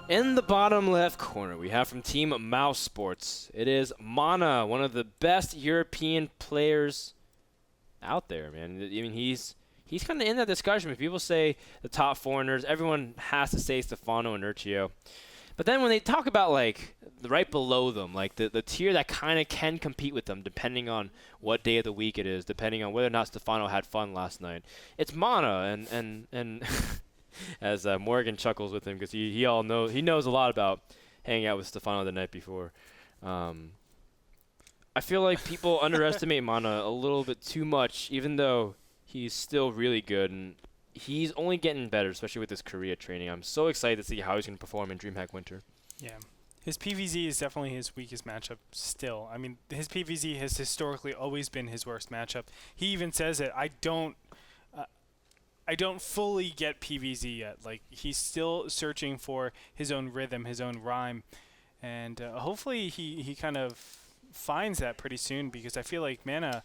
In the bottom left corner, we have from Team Mouse Sports. It is Mana, one of the best European players out there, man. I mean, he's kind of in that discussion. If people say the top foreigners, everyone has to say Stefano and Urchio. But then when they talk about, like, right below them, like the tier that kind of can compete with them, depending on what day of the week it is, depending on whether or not Stefano had fun last night, it's Mana. And as Morgan chuckles with him because he knows a lot about hanging out with Stefano the night before. I feel like people underestimate Mana a little bit too much, even though he's still really good, and he's only getting better, especially with his Korea training. I'm so excited to see how he's going to perform in DreamHack Winter. Yeah. His PvZ is definitely his weakest matchup still. I mean, his PvZ has historically always been his worst matchup. He even says it. I don't fully get PvZ yet. Like, he's still searching for his own rhythm, his own rhyme. And hopefully he kind of finds that pretty soon, because I feel like Mana,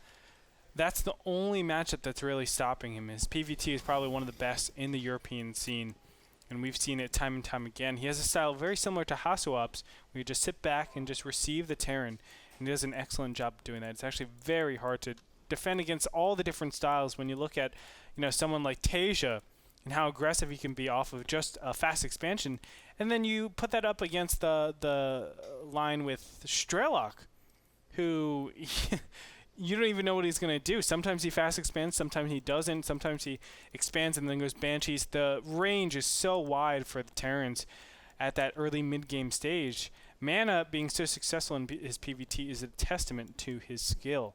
that's the only matchup that's really stopping him. His PvT is probably one of the best in the European scene, and we've seen it time and time again. He has a style very similar to Hasuops, where you just sit back and just receive the Terran, and he does an excellent job of doing that. It's actually very hard to defend against all the different styles when you look at, someone like Tasia and how aggressive he can be off of just a fast expansion, and then you put that up against the line with Strelok, who you don't even know what he's going to do. Sometimes he fast expands, sometimes he doesn't, sometimes he expands and then goes Banshees. The range is so wide for the Terrans at that early mid-game stage. Mana being so successful in his PvT is a testament to his skill.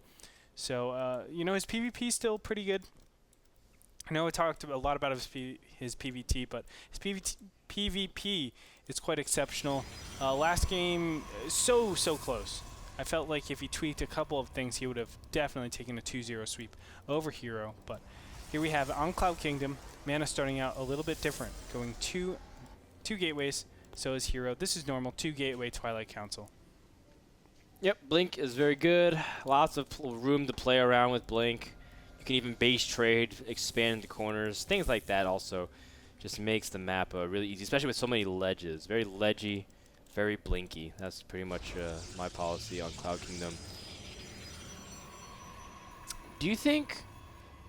So, his PvP is still pretty good. I know we talked a lot about his PvT, but his PvP is quite exceptional. Last game, so close. I felt like if he tweaked a couple of things, he would have definitely taken a 2-0 sweep over Hero. But here we have on Cloud Kingdom, Mana starting out a little bit different, going two gateways. So is Hero. This is normal, 2 gateway Twilight Council. Yep, Blink is very good. Lots of room to play around with Blink. You can even base trade, expand the corners, things like that. Also, just makes the map really easy, especially with so many ledges. Very ledgy. Very blinky. That's pretty much my policy on Cloud Kingdom. Do you think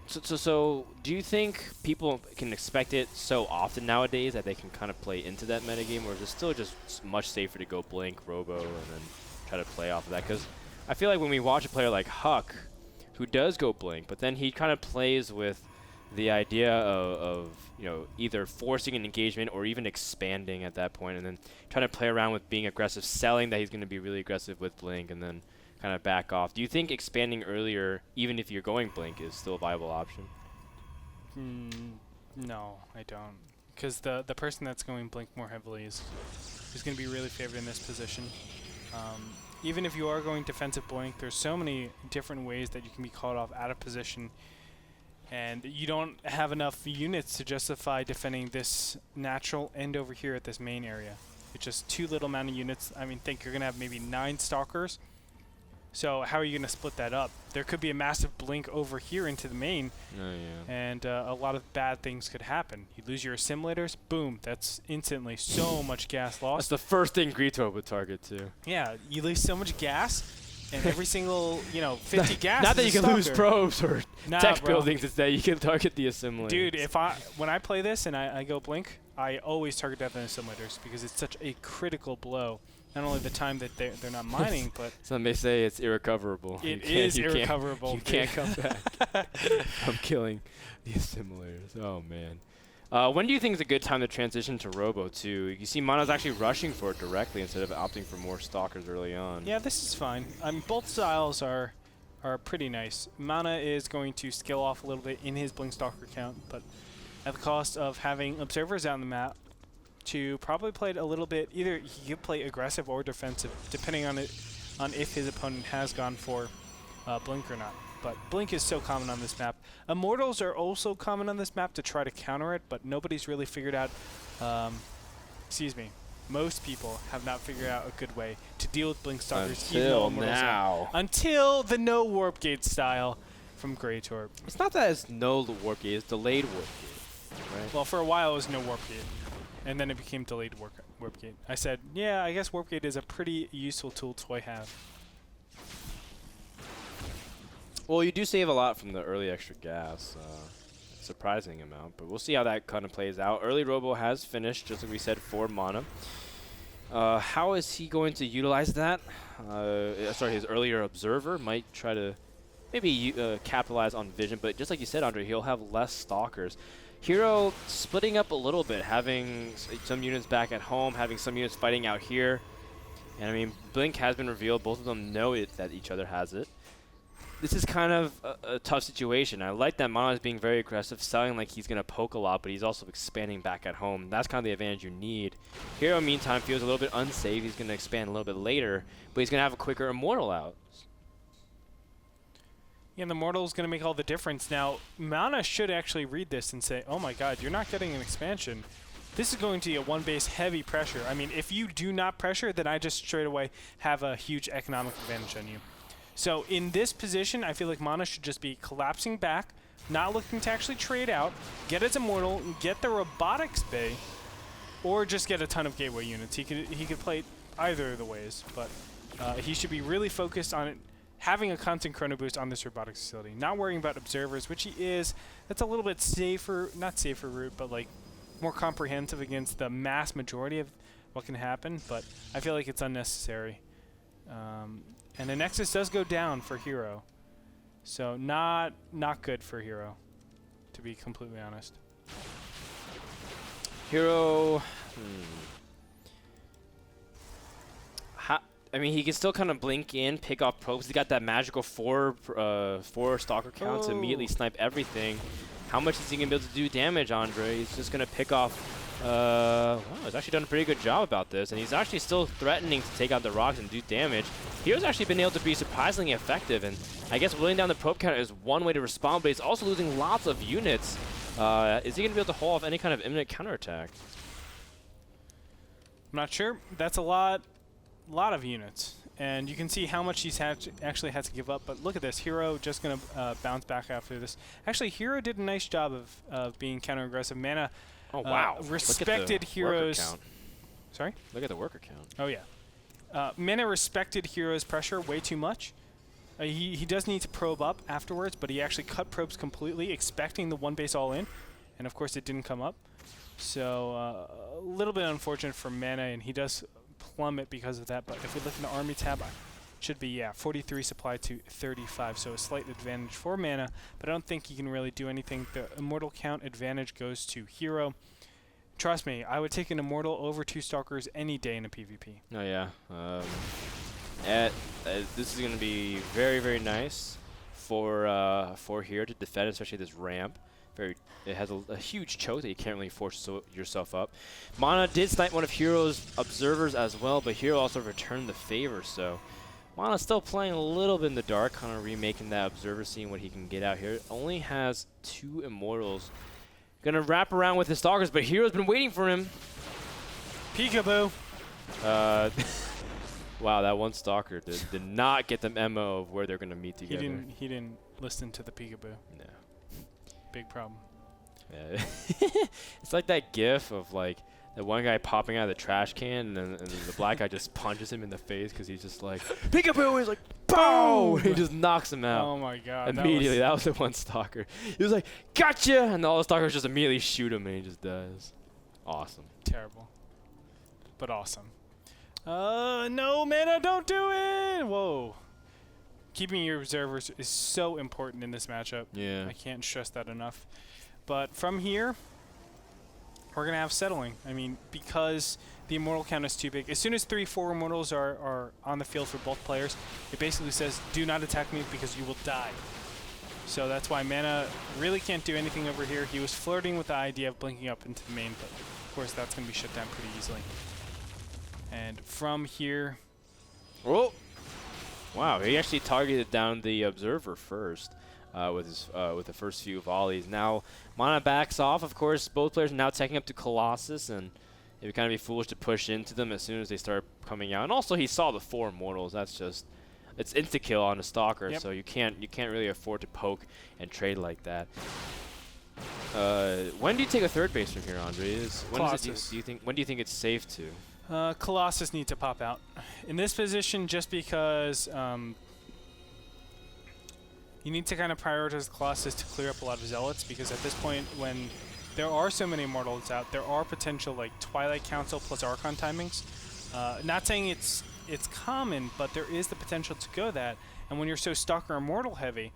do you think people can expect it so often nowadays that they can kind of play into that metagame, or is it still just much safer to go Blink, Robo, and then try to play off of that? Because I feel like when we watch a player like Huck, who does go Blink, but then he kind of plays with the idea of either forcing an engagement or even expanding at that point, and then trying to play around with being aggressive, selling that he's going to be really aggressive with Blink, and then kind of back off. Do you think expanding earlier, even if you're going Blink, is still a viable option? No, I don't. Because the person that's going Blink more heavily is going to be really favored in this position. Even if you are going defensive Blink, there's so many different ways that you can be caught off out of position, and you don't have enough units to justify defending this natural end over here at this main area. It's just too little amount of units. I mean, think you're going to have maybe 9 Stalkers. So how are you going to split that up? There could be a massive Blink over here into the main, and a lot of bad things could happen. You lose your assimilators, boom, that's instantly so much gas lost. That's the first thing Gretorp would target, too. Yeah, you lose so much gas, and every single, 50 gas. Not that you can lose probes or tech bro. buildings, it's that you can target the assimilators. Dude, when I play this and I go Blink, I always target death and assimilators because it's such a critical blow. Not only the time that they're not mining, but some may say it's irrecoverable. It is irrecoverable. You can't come back from killing the assimilators. Oh man. When do you think is a good time to transition to Robo too? You see Mana's actually rushing for it directly instead of opting for more Stalkers early on. Yeah, this is fine. I mean, both styles are pretty nice. Mana is going to skill off a little bit in his Blink Stalker count, but at the cost of having observers out on the map to probably play it a little bit. Either he could play aggressive or defensive, depending on if his opponent has gone for Blink or not. But Blink is so common on this map. Immortals are also common on this map to try to counter it, but nobody's really figured out, most people have not figured out a good way to deal with Blink Stalkers. Until now. Until the no Warp Gate style from Gretorp. It's not that it's no Warp Gate, it's delayed Warp Gate. Right? Well, for a while it was no Warp Gate, and then it became delayed Warp Warp Gate. I said, yeah, I guess Warp Gate is a pretty useful tool to have. Well, you do save a lot from the early extra gas, surprising amount, but we'll see how that kind of plays out. Early Robo has finished, just like we said, 4 mana. How is he going to utilize that? Sorry, his earlier Observer might try to maybe capitalize on Vision, but just like you said, Andre, he'll have less Stalkers. Hero splitting up a little bit, having some units back at home, having some units fighting out here. And I mean, Blink has been revealed. Both of them know that each other has it. This is kind of a tough situation. I like that Mana is being very aggressive, selling like he's going to poke a lot, but he's also expanding back at home. That's kind of the advantage you need. Hero, meantime, feels a little bit unsafe. He's going to expand a little bit later, but he's going to have a quicker Immortal out. Yeah, the Immortal is going to make all the difference. Now, Mana should actually read this and say, oh my god, you're not getting an expansion. This is going to be a one-base heavy pressure. I mean, if you do not pressure, then I just straight away have a huge economic advantage on you. So in this position, I feel like Mana should just be collapsing back, not looking to actually trade out, get its Immortal, get the Robotics Bay, or just get a ton of Gateway units. He could play either of the ways, but he should be really focused on it, having a constant Chrono Boost on this Robotics Facility, not worrying about Observers, which he is. That's a little bit safer, not safer route, but like more comprehensive against the mass majority of what can happen, but I feel like it's unnecessary. And the Nexus does go down for Hero. So not good for Hero, to be completely honest. Hero... I mean, he can still kind of blink in, pick off probes. He's got that magical 4 Stalker count to immediately snipe everything. How much is he going to be able to do damage, Andre? He's just going to pick off... wow, he's actually done a pretty good job about this, and he's actually still threatening to take out the rocks and do damage. Hero's actually been able to be surprisingly effective, and I guess blowing down the probe counter is one way to respond, but he's also losing lots of units. Is he going to be able to hold off any kind of imminent counterattack? I'm not sure. That's a lot of units, and you can see how much he's actually had to give up. But look at this, Hero just going to bounce back after this. Actually, Hero did a nice job of being counter-aggressive. Mana respected Hero's... Sorry? Look at the worker count. Oh, yeah. Mana respected Hero's pressure way too much. He does need to probe up afterwards, but he actually cut probes completely, expecting the one base all in, and of course it didn't come up. So a little bit unfortunate for Mana, and he does plummet because of that. But if we look in the army tab, should be 43 supply to 35, so a slight advantage for Mana, but I don't think he can really do anything. The Immortal count advantage goes to Hero. Trust me, I would take an Immortal over 2 Stalkers any day in a PvP. Oh yeah, this is going to be very, very nice for Hero to defend, especially this ramp. It has a huge choke that you can't really force yourself up. Mana did snipe one of Hero's Observers as well, but Hero also returned the favor, so Mana's still playing a little bit in the dark, kind of remaking that Observer, seeing what he can get out here. Only has 2 Immortals. Gonna wrap around with his Stalkers, but Hero's been waiting for him. Peekaboo. Wow, that one Stalker did not get the memo of where they're gonna meet together. He didn't listen to the peekaboo. No. Big problem. Yeah. It's like that gif of like the one guy popping out of the trash can, and then the black guy just punches him in the face because he's just like, peekaboo! He's like, boom! He just knocks him out. Oh my god. Immediately, that was the one Stalker. He was like, gotcha! And all the Stalkers just immediately shoot him, and he just dies. Awesome. Terrible. But awesome. No, Mana, don't do it! Whoa. Keeping your Observers is so important in this matchup. Yeah. I can't stress that enough. But from here, we're going to have settling. I mean, because the Immortal count is too big. As soon as 3-4 Immortals are on the field for both players, it basically says, do not attack me because you will die. So that's why Mana really can't do anything over here. He was flirting with the idea of blinking up into the main, but of course that's going to be shut down pretty easily. And from here... Oh! Wow, he actually targeted down the Observer first with the first few volleys. Now, Mana backs off. Of course, both players are now taking up to Colossus, and it would kind of be foolish to push into them as soon as they start coming out. And also, he saw the 4 Immortals. That's just... It's insta-kill on a Stalker, so you can't really afford to poke and trade like that. When do you take a third base from here, Andre? When do you think it's safe to? Colossus need to pop out. In this position, just because you need to kind of prioritize Colossus to clear up a lot of Zealots, because at this point, when there are so many Immortals out, there are potential like Twilight Council plus Archon timings. Not saying it's common, but there is the potential to go that. And when you're so Stalker Immortal heavy,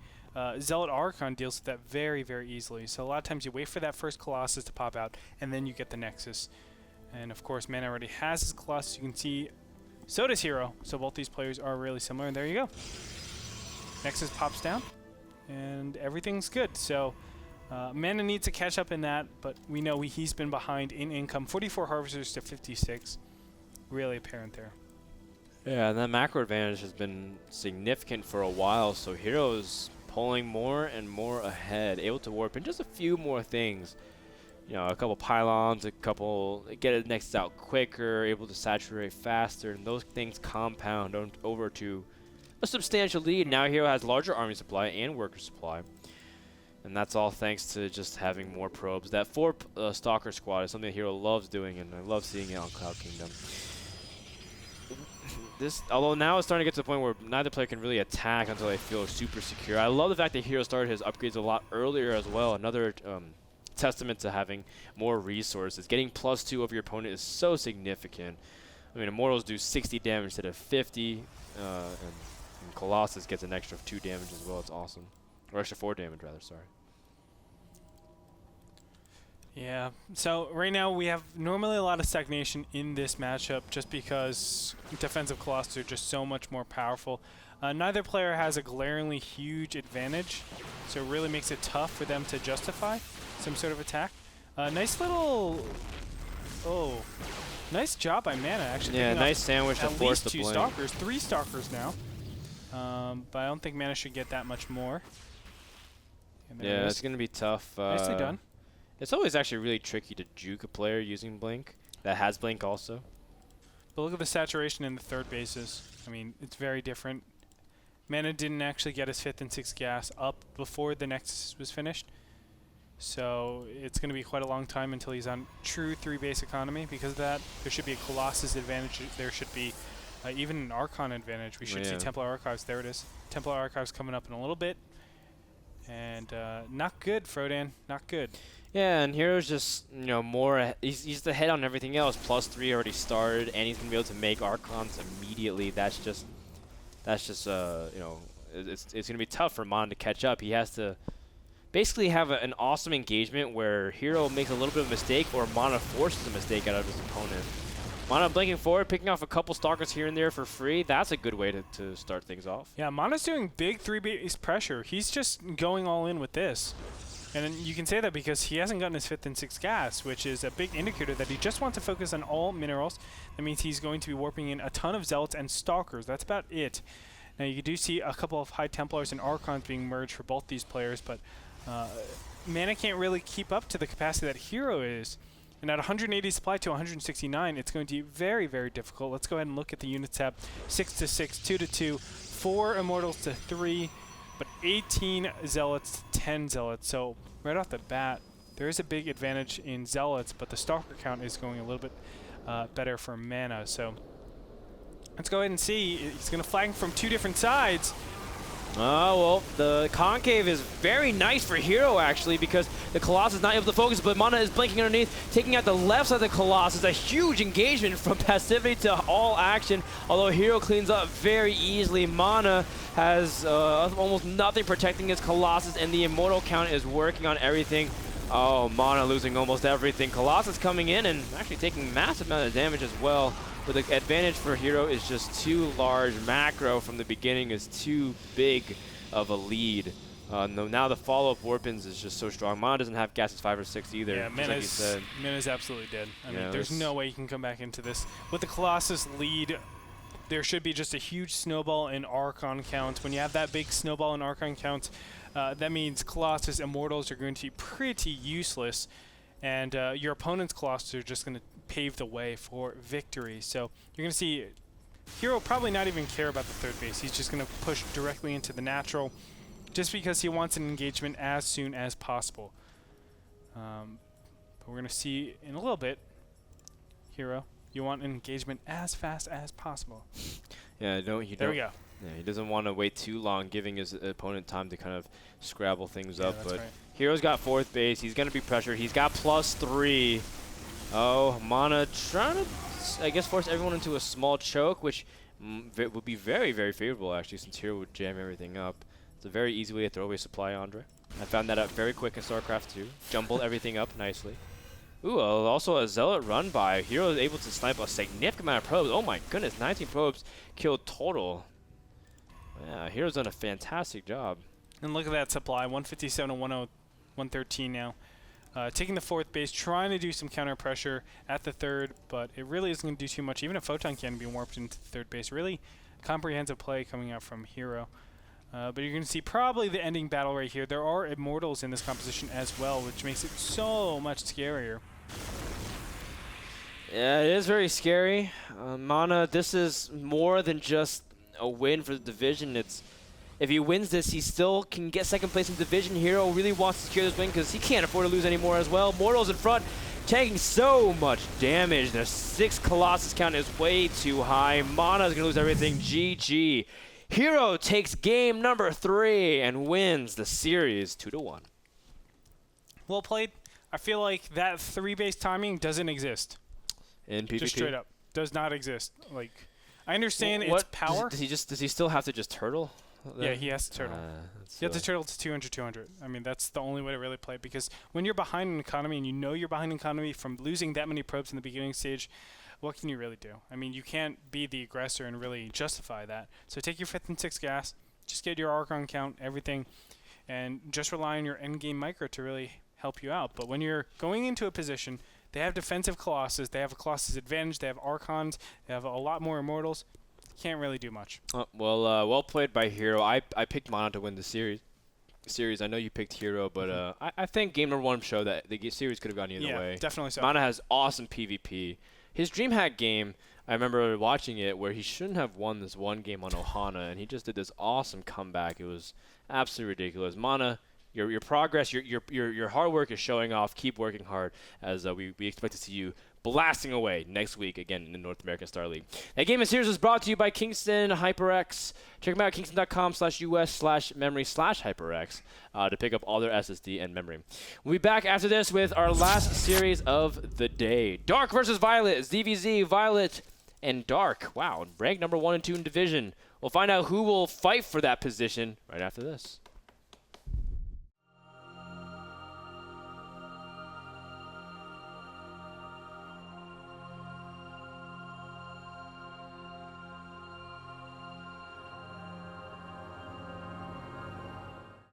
Zealot Archon deals with that very, very easily. So a lot of times you wait for that first Colossus to pop out, and then you get the Nexus. And of course, Mana already has his Colossus. You can see, so does Hero. So both these players are really similar, and there you go. Nexus pops down, and everything's good. So Mana needs to catch up in that, but we know he's been behind in income. 44 Harvesters to 56. Really apparent there. Yeah, and that macro advantage has been significant for a while, so Hero's pulling more and more ahead, able to warp in just a few more things. You know, a couple pylons, get it next out quicker, able to saturate faster, and those things compound over to a substantial lead. Now Hero has larger army supply and worker supply, and that's all thanks to just having more probes. That 4 Stalker squad is something Hero loves doing, and I love seeing it on Cloud Kingdom. Although now it's starting to get to the point where neither player can really attack until they feel super secure. I love the fact that Hero started his upgrades a lot earlier as well. Another testament to having more resources. Getting +2 of your opponent is so significant. I mean, Immortals do 60 damage instead of 50, and Colossus gets an extra 2 damage as well. It's awesome. Or extra 4 damage, rather, sorry. Yeah, so right now we have normally a lot of stagnation in this matchup just because defensive Colossus are just so much more powerful. Neither player has a glaringly huge advantage, so it really makes it tough for them to justify some sort of attack. Nice little... Oh, nice job by Mana, actually. Yeah, nice sandwich to force the blink. At least 2 Stalkers, 3 Stalkers now. But I don't think Mana should get that much more. Yeah, it's going to be tough. Nicely done. It's always actually really tricky to juke a player using Blink that has Blink also. But look at the saturation in the third bases. I mean, it's very different. Mana didn't actually get his 5th and 6th gas up before the Nexus was finished. So it's going to be quite a long time until he's on true 3-base economy. Because of that, there should be a Colossus advantage. There should be even an Archon advantage. We should see Templar Archives. There it is. Templar Archives coming up in a little bit. And not good, Frodan. Not good. Yeah, and Hero's just, you know, more... He's the head on everything else. +3 already started, and he's going to be able to make Archons immediately. That's just you know, it's going to be tough for Mon to catch up. He has to basically have an awesome engagement where Hero makes a little bit of a mistake or Mana forces a mistake out of his opponent. Mana blinking forward, picking off a couple Stalkers here and there for free. That's a good way to start things off. Yeah, Mana's doing big 3-base pressure. He's just going all in with this. And you can say that because he hasn't gotten his 5th and 6th gas, which is a big indicator that he just wants to focus on all minerals. That means he's going to be warping in a ton of Zealots and Stalkers. That's about it. Now, you do see a couple of High Templars and Archons being merged for both these players, but Mana can't really keep up to the capacity that Hero is. And at 180 supply to 169, it's going to be very, very difficult. Let's go ahead and look at the unit tab. 6 to 6, 2 to 2, 4 Immortals to 3, but 18 Zealots to 10 Zealots. So right off the bat, there is a big advantage in Zealots, but the Stalker count is going a little bit better for Mana. So let's go ahead and see. He's going to flank from 2 different sides. Oh, well, the concave is very nice for Hero, actually, because the Colossus is not able to focus, but Mana is blinking underneath, taking out the left side of the Colossus. A huge engagement from passivity to all action, although Hero cleans up very easily. Mana has almost nothing protecting his Colossus, and the Immortal count is working on everything. Oh, Mana losing almost everything. Colossus coming in and actually taking massive amount of damage as well. But the advantage for Hero is just too large. Macro from the beginning is too big of a lead. Now the follow-up Warpins is just so strong. Mana doesn't have gases 5 or 6 either. Yeah, Mana's absolutely dead. I mean, there's no way you can come back into this. With the Colossus lead, there should be just a huge snowball in Archon count. When you have that big snowball in Archon count, that means Colossus Immortals are going to be pretty useless. And your opponent's Colossus are just going to pave the way for victory. So you're going to see Hero probably not even care about the third base. He's just going to push directly into the natural just because he wants an engagement as soon as possible. But we're going to see in a little bit, Hero, You want an engagement as fast as possible. Yeah, There we go. Yeah, he doesn't want to wait too long, giving his opponent time to kind of scrabble things up. That's But right. Hero's got 4th base. He's going to be pressured. He's got +3. Oh, Mana trying to, I guess, force everyone into a small choke, which would be very, very favorable, actually, since Hero would jam everything up. It's a very easy way to throw away supply, Andre. I found that out very quick in StarCraft 2. Jumbled everything up nicely. Ooh, also a Zealot run by. Hero is able to snipe a significant amount of probes. Oh my goodness, 19 probes killed total. Yeah, Hero's done a fantastic job. And look at that supply, 157 to 113 now. Taking the 4th base, trying to do some counter pressure at the 3rd, but it really isn't going to do too much. Even a Photon can be warped into the 3rd base. Really comprehensive play coming out from Hero. But you're going to see probably the ending battle right here. There are Immortals in this composition as well, which makes it so much scarier. Yeah, it is very scary. Mana, this is more than just a win for the division. If he wins this, he still can get 2nd place in the division. Hero really wants to secure this win because he can't afford to lose anymore as well. Mortals in front, taking so much damage. The 6 Colossus count is way too high. Mana's going to lose everything. GG. Hero takes game number 3 and wins the series 2-1. Well played. I feel like that 3-base timing doesn't exist. In PvP? Just straight up. Does not exist. Like, I understand it's power. Does he still have to just turtle? Yeah, he has to turtle. You have to turtle to 200, 200. I mean, that's the only way to really play, because when you're behind an economy and you know you're behind an economy from losing that many probes in the beginning stage, what can you really do? I mean, you can't be the aggressor and really justify that. So take your 5th and 6th gas, just get your Archon count, everything, and just rely on your endgame micro to really help you out. But when you're going into a position, they have defensive Colossus, they have a Colossus advantage, they have Archons, they have a lot more Immortals. Can't really do much. Well played by Hero. I picked Mana to win the series. I know you picked Hero, but I think game number 1 showed that the series could have gone either way. Yeah, definitely so. Mana has awesome PvP. His DreamHack game, I remember watching it where he shouldn't have won this one game on Ohana, and he just did this awesome comeback. It was absolutely ridiculous. Mana, your progress, your hard work is showing off. Keep working hard, as we expect to see you blasting away next week again in the North American Star League. That game of series was brought to you by Kingston HyperX. Check them out at kingston.com/US/memory/HyperX to pick up all their SSD and memory. We'll be back after this with our last series of the day. Dark versus Violet. ZVZ, Violet, and Dark. Wow, ranked number 1 and 2 in division. We'll find out who will fight for that position right after this.